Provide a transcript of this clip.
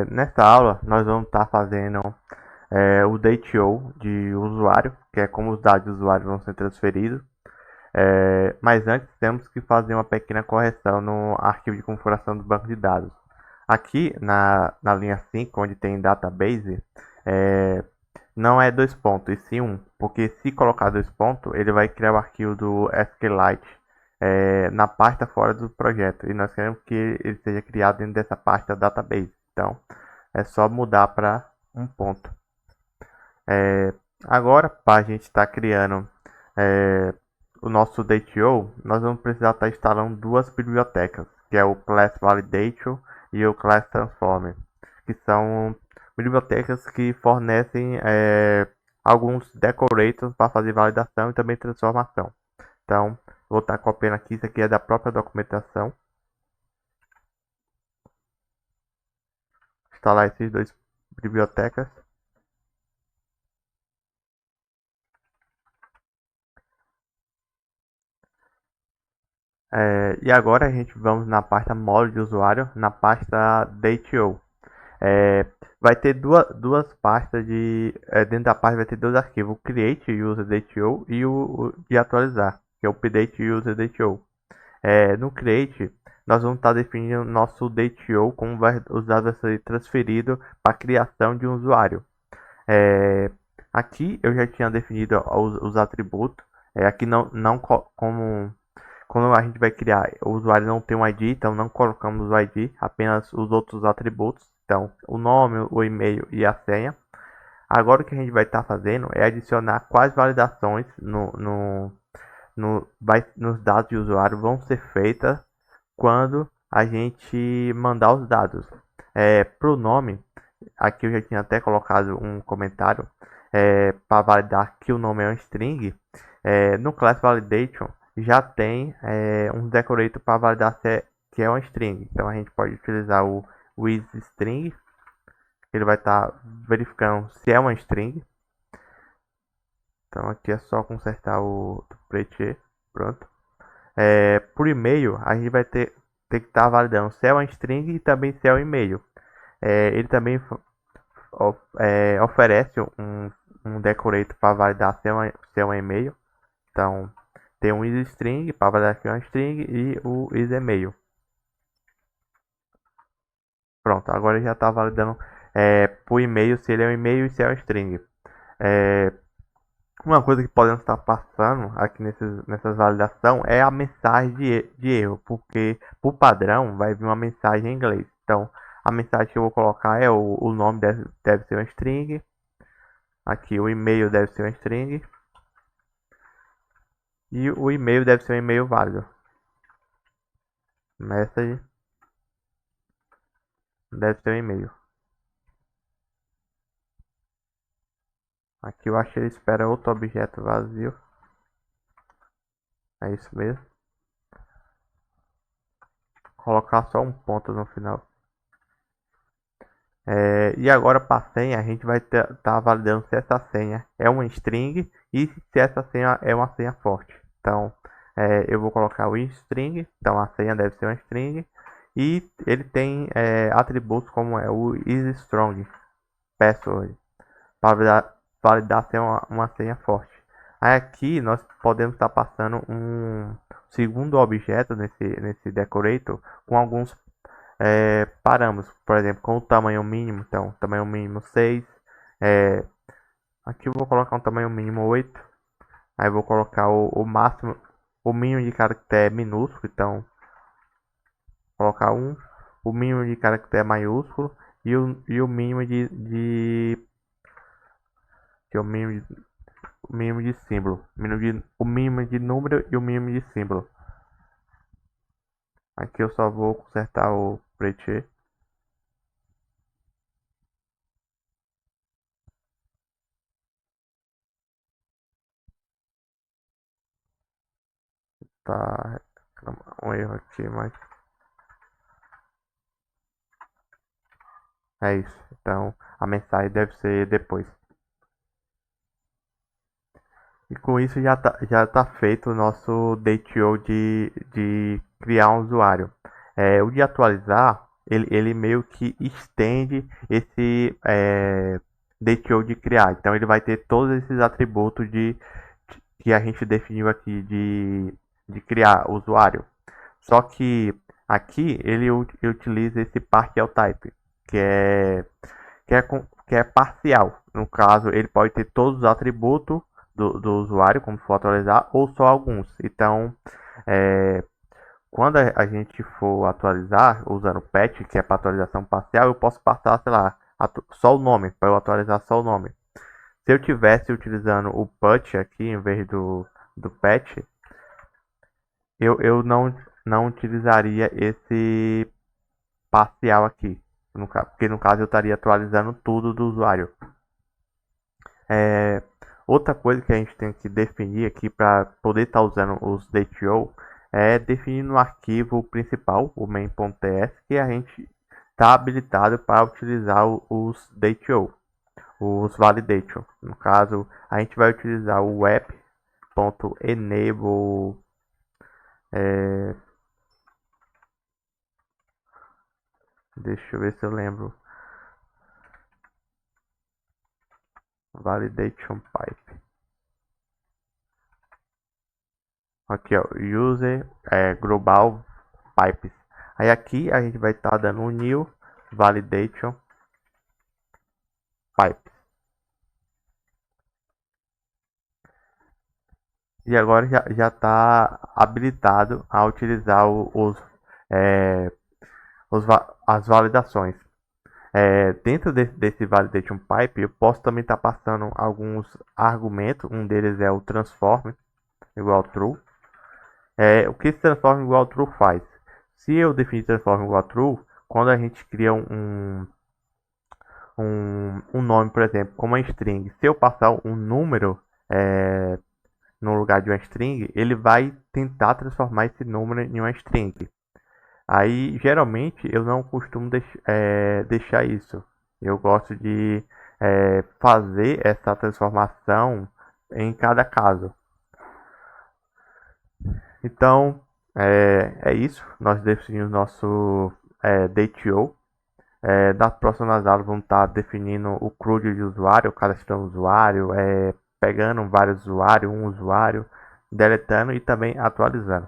Nessa aula, nós vamos estar fazendo o DTO de usuário, que é como os dados do usuário vão ser transferidos. Mas antes, temos que fazer uma pequena correção no arquivo de configuração do banco de dados. Aqui na linha 5, onde tem database, é, não é dois pontos, e sim um, porque se colocar dois pontos, ele vai criar o arquivo do SQLite na pasta fora do projeto, e nós queremos que ele seja criado dentro dessa pasta database. Então, é só mudar para um ponto. Agora, para a gente estar criando é, o nosso DTO, nós vamos precisar estar instalando duas bibliotecas, que é o Class Validation e o Class Transformer, que são bibliotecas que fornecem alguns decorators para fazer validação e também transformação. Então, vou estar copiando aqui, isso aqui é da própria documentação. Instalar esses dois bibliotecas. E agora a gente vamos na pasta módulo de usuário, na pasta DTO. É, vai ter duas pastas dentro da pasta vai ter dois arquivos, o create user DTO e o de atualizar, que é o update user DTO. No create, nós vamos estar definindo nosso DTO, como os dados vão ser transferidos para a criação de um usuário. Aqui eu já tinha definido os atributos. Aqui não como quando a gente vai criar, o usuário não tem um ID, então não colocamos o ID, apenas os outros atributos. Então, o nome, o e-mail e a senha. Agora o que a gente vai estar fazendo é adicionar quais validações nos dados de usuário vão ser feitas quando a gente mandar os dados. Para o nome, aqui eu já tinha até colocado um comentário para validar que o nome é um string. No Class Validation já tem um decorator para validar que é um string. Então a gente pode utilizar o isString. Ele vai estar verificando se é uma string. Então aqui é só consertar o preto. Pronto. Por e-mail, a gente vai ter que estar validando se é uma string e também se é um e-mail. Ele também oferece um decorator para validar se é um e-mail. Então, tem um isString para validar que é uma string e o isEmail. Pronto, agora já está validando por e-mail se ele é um e-mail e se é uma string. Uma coisa que podemos estar passando aqui nessas validações é a mensagem de erro, porque por padrão vai vir uma mensagem em inglês. Então, a mensagem que eu vou colocar é o nome deve ser uma string, aqui o e-mail deve ser uma string e o e-mail deve ser um e-mail válido. Message deve ser um e-mail. Aqui eu acho que ele espera outro objeto vazio. É isso mesmo. Colocar só um ponto no final. E agora para a senha, a gente vai estar validando se essa senha é uma string e se essa senha é uma senha forte. Então, eu vou colocar o string, então a senha deve ser uma string e ele tem atributos como é o isStrong password para validar se é uma senha forte. Aí aqui nós podemos estar passando um segundo objeto nesse decorator com alguns parâmetros, por exemplo, com o tamanho mínimo, então, tamanho mínimo 6, aqui eu vou colocar um tamanho mínimo 8, aí eu vou colocar o máximo, o mínimo de caractere minúsculo, então, colocar 1, o mínimo de caractere maiúsculo e o mínimo o mínimo de símbolo, o mínimo de número e o mínimo de símbolo. Aqui eu só vou consertar o preto. Tá um erro aqui, mas é isso. Então a mensagem deve ser depois. E com isso já tá feito o nosso DTO de criar um usuário. O de atualizar, ele meio que estende esse DTO de criar. Então ele vai ter todos esses atributos que a gente definiu aqui de criar usuário. Só que aqui ele utiliza esse partial type, que é, que é parcial. No caso, ele pode ter todos os atributos do usuário, como for atualizar, ou só alguns. Então, quando a gente for atualizar usando o patch, que é para atualização parcial, eu posso passar, sei lá, só o nome, para eu atualizar só o nome. Se eu tivesse utilizando o patch aqui em vez do patch, eu não utilizaria esse parcial aqui, porque no caso eu estaria atualizando tudo do usuário. Outra coisa que a gente tem que definir aqui para poder estar usando os DTO é definir no arquivo principal, o main.ts, que a gente está habilitado para utilizar os DTO, os validation. No caso, a gente vai utilizar o app.enable deixa eu ver se eu lembro. Validation pipe. Aqui, ó, user global pipes. Aí aqui a gente vai estar dando um new validation pipe. E agora já está habilitado a utilizar as validações. Dentro desse validation pipe, eu posso também estar passando alguns argumentos. Um deles é o transform igual true. O que esse transform igual true faz? Se eu definir transform igual true, quando a gente cria um nome, por exemplo, como uma string, se eu passar um número no lugar de uma string, ele vai tentar transformar esse número em uma string. Aí, geralmente, eu não costumo deixar isso. Eu gosto de fazer essa transformação em cada caso. Então, é isso. Nós definimos nosso DTO. Das próximas aulas vamos estar definindo o CRUD de usuário, cadastrando usuário, pegando vários usuários, um usuário, deletando e também atualizando.